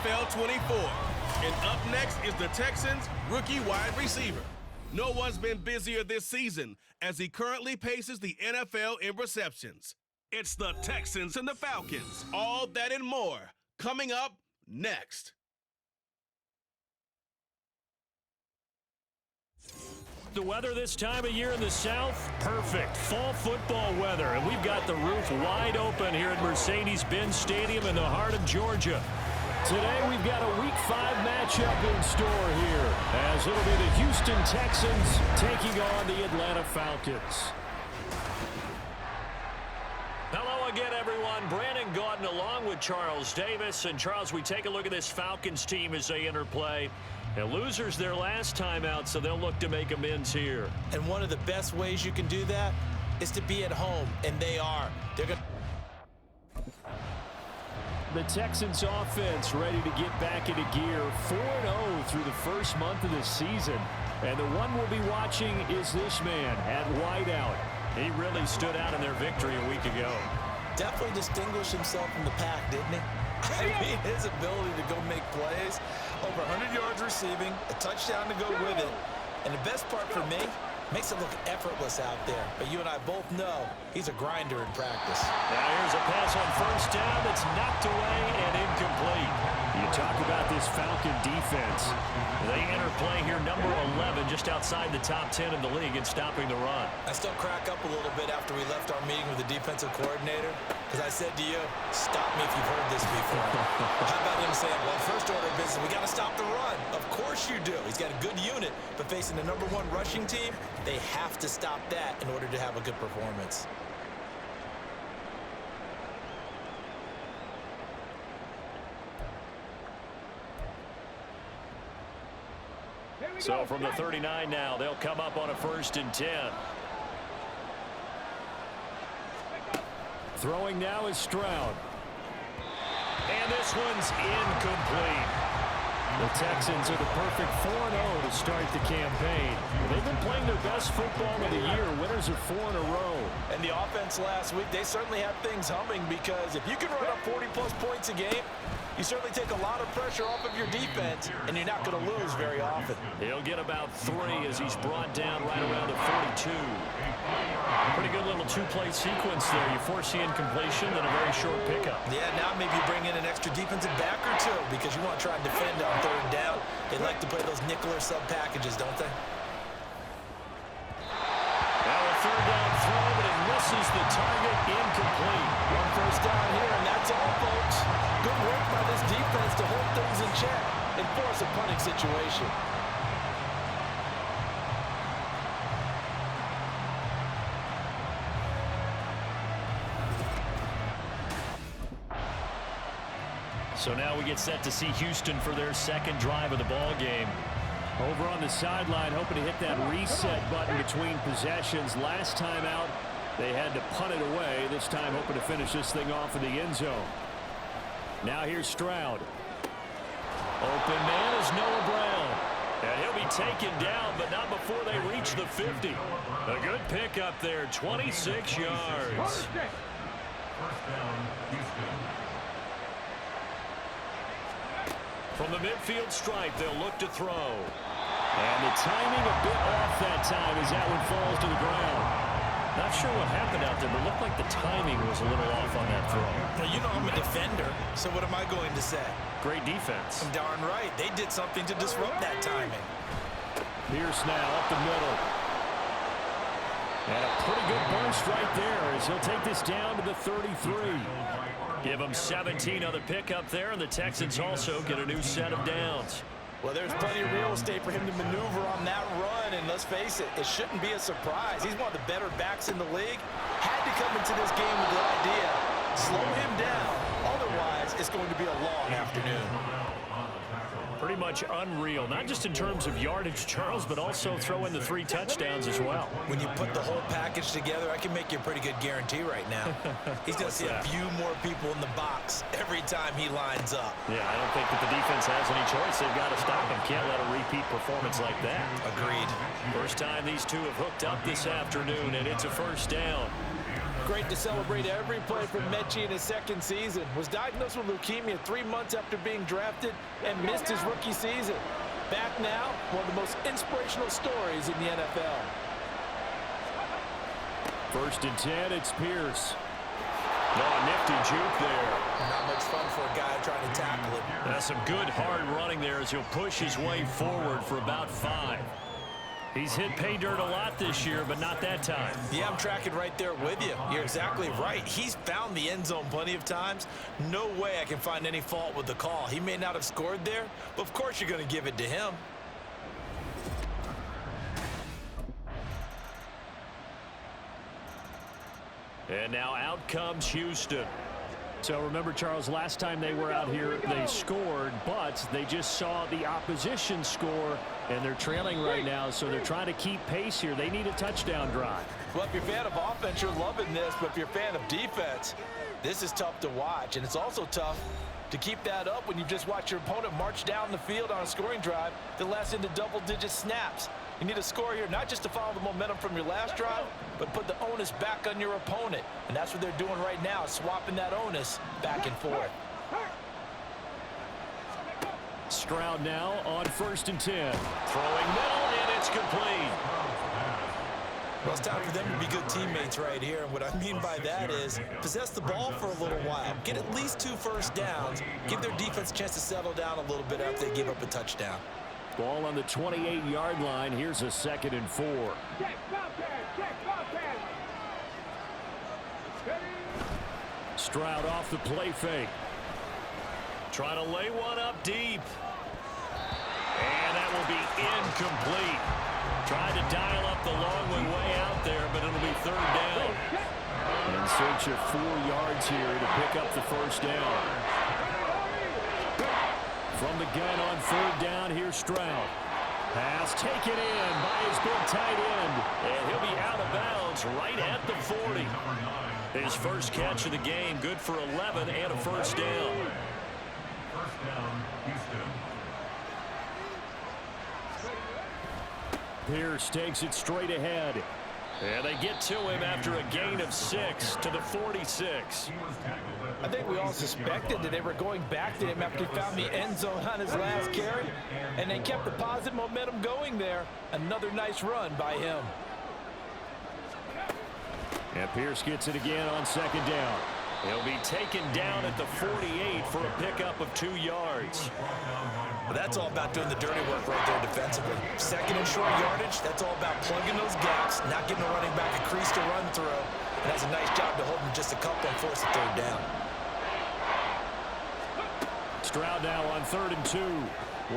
NFL 24. And up next is the Texans' rookie wide receiver. No one's been busier this season as he currently paces the NFL in receptions. It's the Texans and the Falcons. All that and more coming up next. The weather this time of year in the South, perfect. Fall football weather, and we've got the roof wide open here at Mercedes-Benz Stadium in the heart of Georgia. Today we've got a Week 5 matchup in store here, as it'll be the Houston Texans taking on the Atlanta Falcons. Hello again, everyone. Brandon Gaudin along with Charles Davis. And Charles, we take a look at this Falcons team as they enter play. And losers their last time out, so they'll look to make amends here. And one of the best ways you can do that is to be at home, and they are. They're going The Texans offense ready to get back into gear, 4-0 through the first month of the season. And the one we'll be watching is this man at wideout. He really stood out in their victory a week ago. Definitely distinguished himself from the pack, didn't he? I mean, his ability to go make plays, over 100 yards receiving, a touchdown to go with it. And the best part for me, makes it look effortless out there. But you and I both know he's a grinder in practice. Now here's a pass on first down that's knocked away and incomplete. You talk about this Falcon defense. They enter play here number 11, just outside the top 10 in the league in stopping the run. I still crack up a little bit after we left our meeting with the defensive coordinator, because I said to you, stop me if you've heard this before. How about him saying, well, first order of business, we got to stop the run. Of course you do. He's got a good unit, but facing the number 1 rushing team, they have to stop that in order to have a good performance. So from the 39 now, they'll come up on a 1st and 10. Throwing now is Stroud. And this one's incomplete. The Texans are the perfect 4-0 to start the campaign. They've been playing their best football of the year. Winners of 4 in a row. And the offense last week, they certainly have things humming, because if you can run up 40-plus points a game, you certainly take a lot of pressure off of your defense, and you're not going to lose very often. He'll get about 3 as he's brought down right around the 42. Pretty good little 2-play sequence there. You force the incompletion, then a very short pickup. Yeah, now maybe you bring in an extra defensive back or 2, because you want to try and defend on 3rd down. They like to play those nickel or sub packages, don't they? Now a 3rd down throw, but it misses the target, incomplete. 1 first down here, and that's all, folks. Good work by this defense to hold things in check and force a punting situation. So now we get set to see Houston for their 2nd drive of the ball game. Over on the sideline, hoping to hit that reset button between possessions. Last time out, they had to punt it away. This time hoping to finish this thing off in the end zone. Now here's Stroud. Open man is Noah Brown. And he'll be taken down, but not before they reach the 50. A good pickup there, 26 yards. First down, Houston. From the midfield stripe, they'll look to throw. And the timing a bit off that time as that one falls to the ground. Not sure what happened out there, but it looked like the timing was a little off on that throw. Now, you know I'm a defender, so what am I going to say? Great defense. I'm darn right. They did something to disrupt that timing. Pierce now up the middle. And a pretty good burst right there as he'll take this down to the 33. Give him 17 on the pickup there, and the Texans also get a new set of downs. Well, there's plenty of real estate for him to maneuver on that run, and let's face it, it shouldn't be a surprise. He's one of the better backs in the league. Had to come into this game with the idea, slow him down. Otherwise, it's going to be a long afternoon. Pretty much unreal, not just in terms of yardage, Charles, but also throw in the 3 touchdowns as well. When you put the whole package together, I can make you a pretty good guarantee right now. He's going to see a few more people in the box every time he lines up. Yeah, I don't think that the defense has any choice. They've got to stop him. Can't let a repeat performance like that. Agreed. First time these two have hooked up this afternoon, and it's a 1st down. great to celebrate every play from Mechie in his second season. Was diagnosed with leukemia 3 months after being drafted and missed his rookie season. Back now, one of the most inspirational stories in the NFL. 1st and 10, it's Pierce. Oh, nifty juke there. Not much fun for a guy trying to tackle it. That's some good hard running there as he'll push his way forward for about 5. He's hit pay dirt a lot this year, but not that time. Yeah, I'm tracking right there with you. You're exactly right. He's found the end zone plenty of times. No way I can find any fault with the call. He may not have scored there, but of course you're going to give it to him. And now out comes Houston. So remember, Charles, last time they were out here, they scored, but they just saw the opposition score, and they're trailing right now, so they're trying to keep pace here. They need a touchdown drive. Well, if you're a fan of offense, you're loving this, but if you're a fan of defense, this is tough to watch, and it's also tough to keep that up when you just watch your opponent march down the field on a scoring drive that lasts into double-digit snaps. You need a score here, not just to follow the momentum from your last drive, but put the onus back on your opponent. And that's what they're doing right now, swapping that onus back and forth. Stroud now on 1st and 10. Throwing middle, and it's complete. Well, it's time for them to be good teammates right here. And what I mean by that is possess the ball for a little while. Get at least 2 first downs. Give their defense a chance to settle down a little bit after they give up a touchdown. Ball on the 28-yard line. Here's a 2nd and 4. Stroud off the play fake. Trying to lay one up deep. And that will be incomplete. Tried to dial up the long way out there, but it'll be 3rd down. In search of 4 yards here to pick up the 1st down. From the gun on 3rd down, here's Stroud. Pass taken in by his big tight end. And he'll be out of bounds right at the 40. His first catch of the game, good for 11 and a 1st down. 1st down, Houston. Pierce takes it straight ahead. And they get to him after a gain of 6 to the 46. I think we all suspected that they were going back to him after he found the end zone on his last carry. And they kept the positive momentum going there. Another nice run by him. And Pierce gets it again on 2nd down. He'll be taken down at the 48 for a pickup of 2 yards. Well, that's all about doing the dirty work right there defensively. 2nd and short yardage, that's all about plugging those gaps, not giving the running back a crease to run through. And that's a nice job to hold him just a couple and force a 3rd down. Stroud now on 3rd and 2.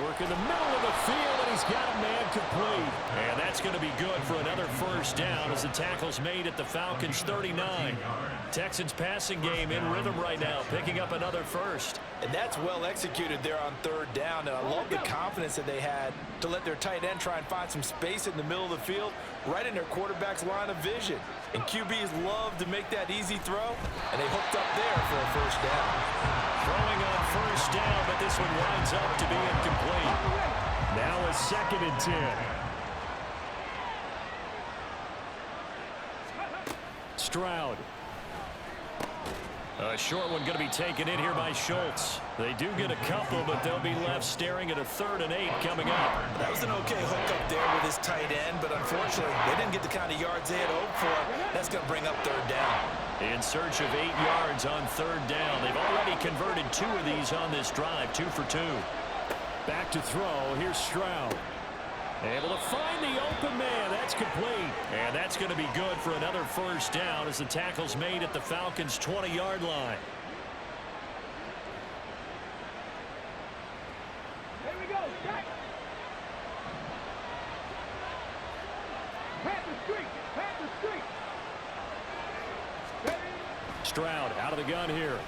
Work in the middle of the field, and he's got a man complete. And that's going to be good for another 1st down as the tackle's made at the Falcons' 39. Texans passing game in rhythm right now, picking up another 1st. And that's well executed there on 3rd down. And I love the confidence that they had to let their tight end try and find some space in the middle of the field, right in their quarterback's line of vision. And QBs love to make that easy throw, and they hooked up there for a 1st down. Throwing on 1st down, but this one winds up to be incomplete. Now a 2nd and 10. Stroud. A short one going to be taken in here by Schultz. They do get a couple, but they'll be left staring at a 3rd and 8 coming up. That was an okay hook up there with his tight end, but unfortunately, they didn't get the kind of yards they had hoped for. That's going to bring up 3rd down. In search of 8 yards on 3rd down. They've already converted 2 of these on this drive, 2 for 2. Back to throw. Here's Stroud. Able to find the open man. That's complete. And that's going to be good for another 1st down as the tackle's made at the Falcons' 20-yard line. Here we go. Jack. Panther streak. Panther streak. Stroud out of the gun here.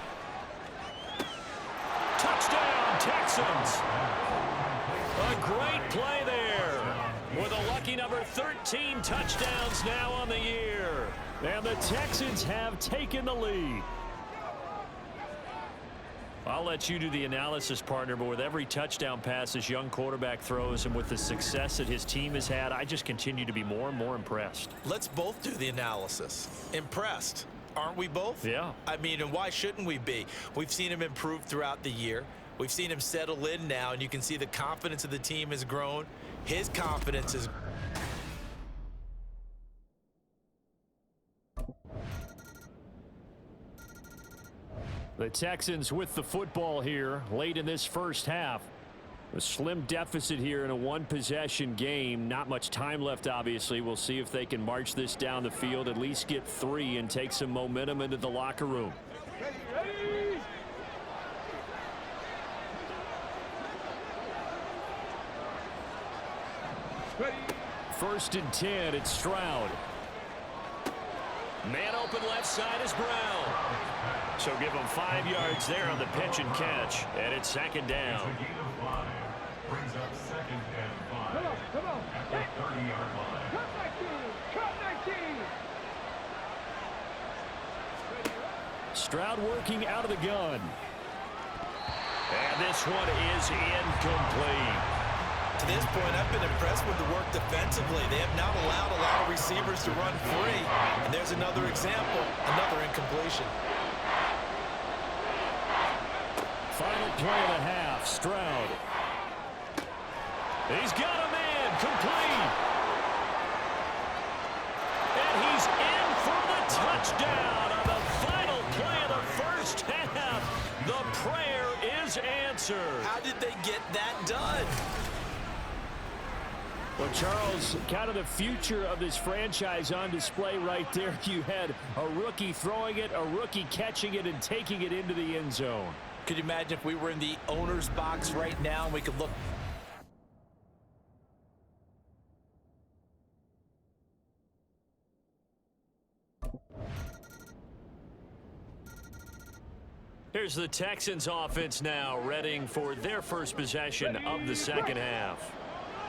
Touchdown, Texans. A great play there. With a lucky number 13 touchdowns now on the year. And the Texans have taken the lead. I'll let you do the analysis, partner, but with every touchdown pass this young quarterback throws and with the success that his team has had, I just continue to be more and more impressed. Let's both do the analysis. Impressed. Aren't we both? Yeah. I mean, and why shouldn't we be? We've seen him improve throughout the year. We've seen him settle in now, and you can see the confidence of the team has grown. His confidence is... The Texans with the football here late in this first half. A slim deficit here in a one-possession game. Not much time left, obviously. We'll see if they can march this down the field, at least get 3 and take some momentum into the locker room. Ready? Ready? 1st and 10, it's Stroud. Man open left side is Brown. So give him 5 yards there on the pitch and catch, and it's 2nd down. It's a gain of 5. Brings up 2nd and 5. Come on. At the 30-yard line. Cut 19. Cut 19. Stroud working out of the gun. And this one is incomplete. To this point, I've been impressed with the work defensively. They have not allowed a lot of receivers to run free. And there's another example, another incompletion. Final play of the half, Stroud. He's got a man, complete. And he's in for the touchdown on the final play of the first half. The prayer is answered. How did they get that done? Well, Charles, kind of the future of this franchise on display right there. You had a rookie throwing it, a rookie catching it, and taking it into the end zone. Could you imagine if we were in the owner's box right now and we could look? Here's the Texans offense now, readying for their first possession of the second half.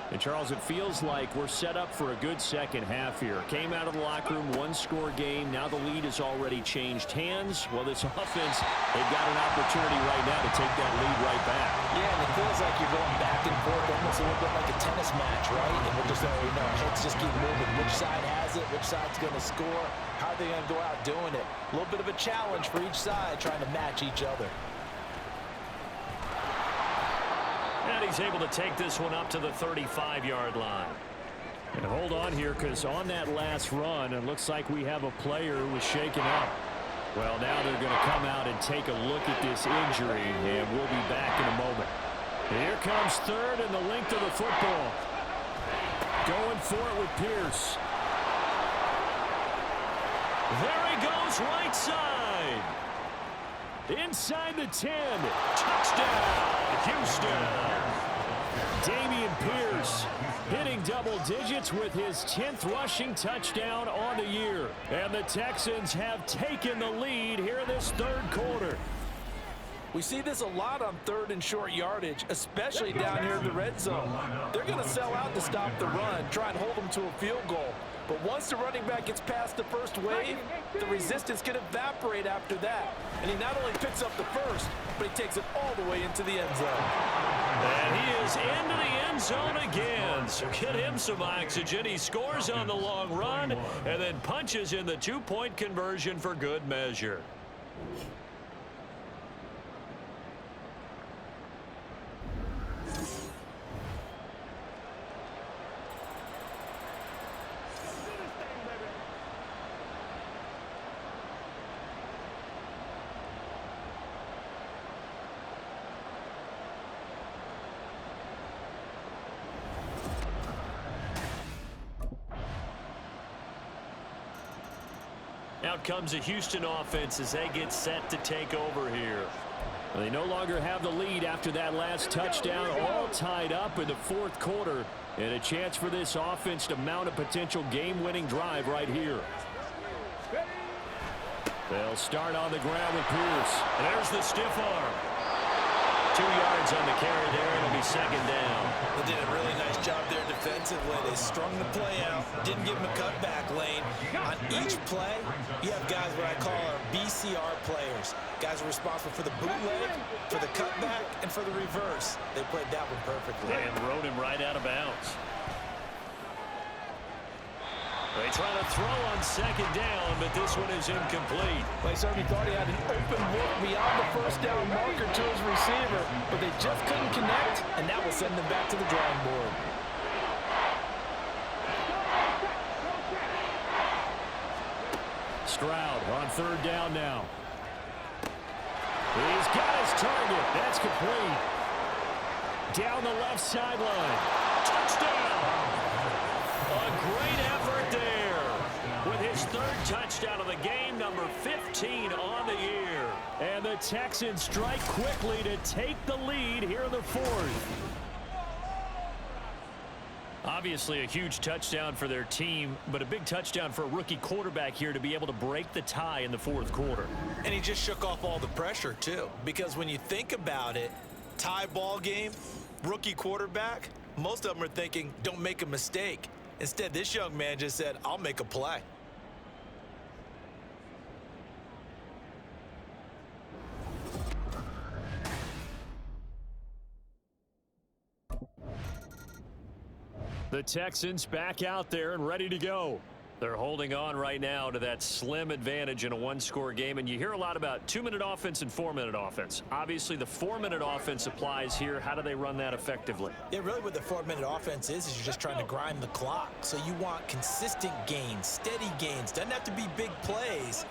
And, Charles, it feels like we're set up for a good second half here. Came out of the locker room, one-score game. Now the lead has already changed hands. Well, this offense, they've got an opportunity right now to take that lead right back. Yeah, and it feels like you're going back and forth, almost a little bit like a tennis match, right? And we're just, heads just keep moving. Which side has it? Which side's going to score? How are they going to go out doing it? A little bit of a challenge for each side, trying to match each other. And he's able to take this one up to the 35-yard line. And hold on here, because on that last run, it looks like we have a player who was shaken up. Well, now they're going to come out and take a look at this injury, and we'll be back in a moment. Here comes 3rd and the length of the football. Going for it with Pierce. There he goes, right side. Inside the 10. Touchdown, Houston. Dameon Pierce hitting double digits with his 10th rushing touchdown on the year. And the Texans have taken the lead here in this 3rd quarter. We see this a lot on 3rd and short yardage, especially down here in the red zone. They're going to sell out to stop the run, try and hold them to a field goal. But once the running back gets past the first wave, the resistance can evaporate after that. And he not only picks up the first, but he takes it all the way into the end zone. And he is into the end zone again. So get him some oxygen. He scores on the long run and then punches in the 2-point conversion for good measure. Out comes a Houston offense as they get set to take over here. They no longer have the lead after that last touchdown, all tied up in the 4th quarter, and a chance for this offense to mount a potential game-winning drive right here. They'll start on the ground with Pierce. There's the stiff arm. 2 yards on the carry there. It'll be 2nd down. They did a really nice job there defensively. They strung the play out, didn't give him a cutback lane. On each play, you have guys what I call our BCR players. Guys are responsible for the bootleg, for the cutback, and for the reverse. They played that one perfectly. And rode him right out of bounds. They try to throw on second down, but this one is incomplete. They certainly thought he had an open look beyond the first down marker to his receiver, but they just couldn't connect, and that will send them back to the drawing board. Stroud on third down now. He's got his target. That's complete. Down the left sideline. Touchdown! A great effort there. With his third touchdown of the game, number 15 on the year. And the Texans strike quickly to take the lead here in the fourth. Obviously a huge touchdown for their team, but a big touchdown for a rookie quarterback here to be able to break the tie in the fourth quarter. And he just shook off all the pressure, too. Because when you think about it, tie ball game, rookie quarterback, most of them are thinking, don't make a mistake. Instead, this young man just said, I'll make a play. The Texans back out there and ready to go. They're holding on right now to that slim advantage in a one-score game, and you hear a lot about 2-minute offense and 4-minute offense. Obviously, the 4-minute offense applies here. How do they run that effectively? Yeah, really what the 4-minute offense is you're just trying to grind the clock. So you want consistent gains, steady gains. Doesn't have to be big plays,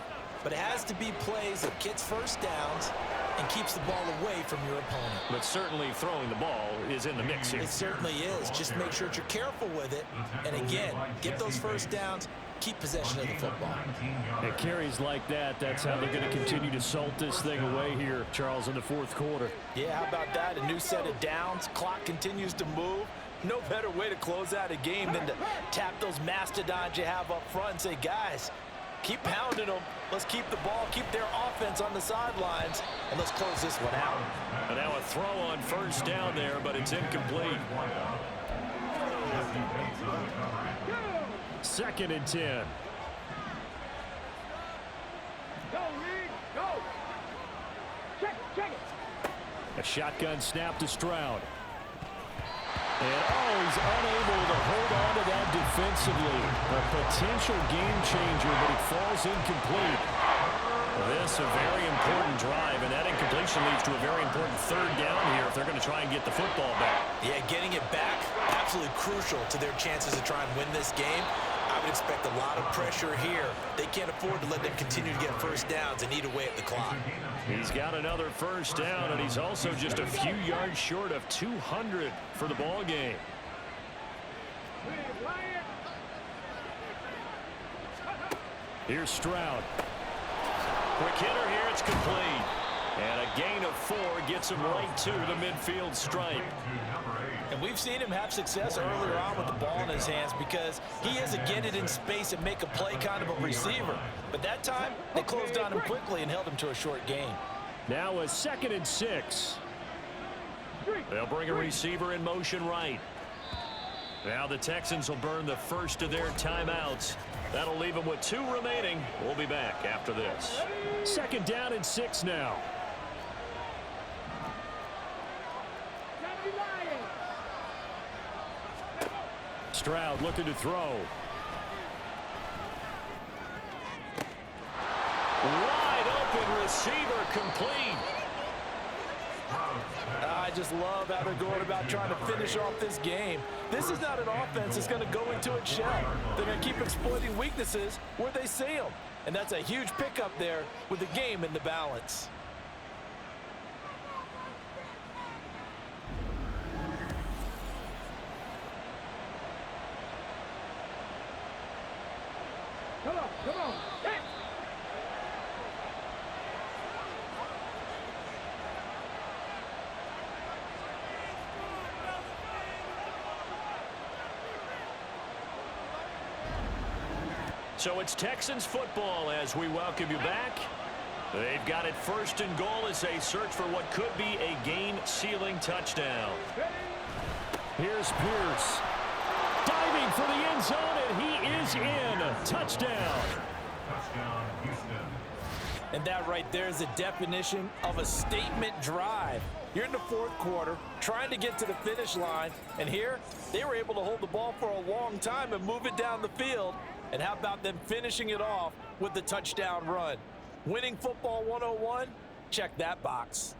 but it has to be plays that gets first downs and keeps the ball away from your opponent. But certainly throwing the ball is in the mix here. It certainly is. Just make sure that you're careful with it. And again, get those first downs, keep possession of the football. It carries like that. That's how they're going to continue to salt this thing away here, Charles, in the fourth quarter. Yeah, how about that? A new set of downs. Clock continues to move. No better way to close out a game than to tap those mastodons you have up front and say, guys, keep pounding them. Let's keep the ball, keep their offense on the sidelines, and let's close this one out. And now a throw on first down there, but it's incomplete. 2nd and 10. Go, Reed, go. Check it. A shotgun snap to Stroud. And, he's unable to hold on to that defensively. A potential game changer, but it falls incomplete. This a very important drive, and that incompletion leads to a very important third down here if they're going to try and get the football back. Yeah, getting it back, absolutely crucial to their chances to try and win this game. I would expect a lot of pressure here. They can't afford to let them continue to get first downs and eat away at the clock. He's got another first down, and he's also just a few yards short of 200 for the ball game. Here's Stroud. Quick hitter here, it's complete. And a gain of 4 gets him right to the midfield stripe. And we've seen him have success earlier on with the ball in his hands because he is a get it in space and make a play kind of a receiver. But that time, they closed on him quickly and held him to a short gain. Now a 2nd and 6. They'll bring a receiver in motion right. Now the Texans will burn the first of their timeouts. That'll leave them with 2 remaining. We'll be back after this. 2nd down and 6 now. Stroud looking to throw. Wide open receiver complete. I just love how they're going about trying to finish off this game. This is not an offense that's going to go into its shell. They're going to keep exploiting weaknesses where they see them. And that's a huge pickup there with the game in the balance. Come on. Hit. So it's Texans football as we welcome you back. They've got it 1st and goal as they search for what could be a game-sealing touchdown. Here's Pierce. Diving for the end zone, and he is in. Touchdown. Touchdown, Houston. And that right there is the definition of a statement drive. You're in the fourth quarter, trying to get to the finish line, and here they were able to hold the ball for a long time and move it down the field. And how about them finishing it off with the touchdown run? Winning football 101? Check that box.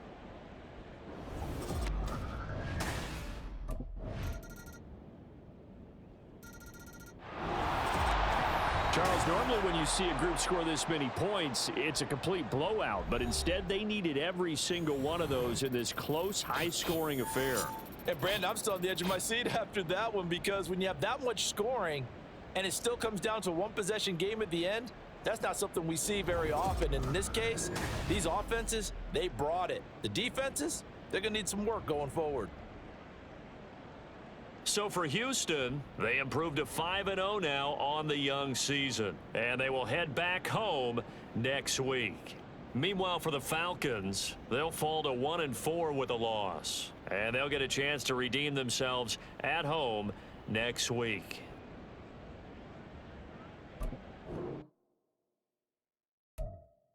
Charles, normally when you see a group score this many points, it's a complete blowout. But instead, they needed every single one of those in this close, high-scoring affair. And, Brandon, I'm still on the edge of my seat after that one because when you have that much scoring and it still comes down to a one-possession game at the end, that's not something we see very often. And in this case, these offenses, they brought it. The defenses, they're going to need some work going forward. So for Houston, they improved to 5-0 now on the young season. And they will head back home next week. Meanwhile, for the Falcons, they'll fall to 1-4 with a loss. And they'll get a chance to redeem themselves at home next week.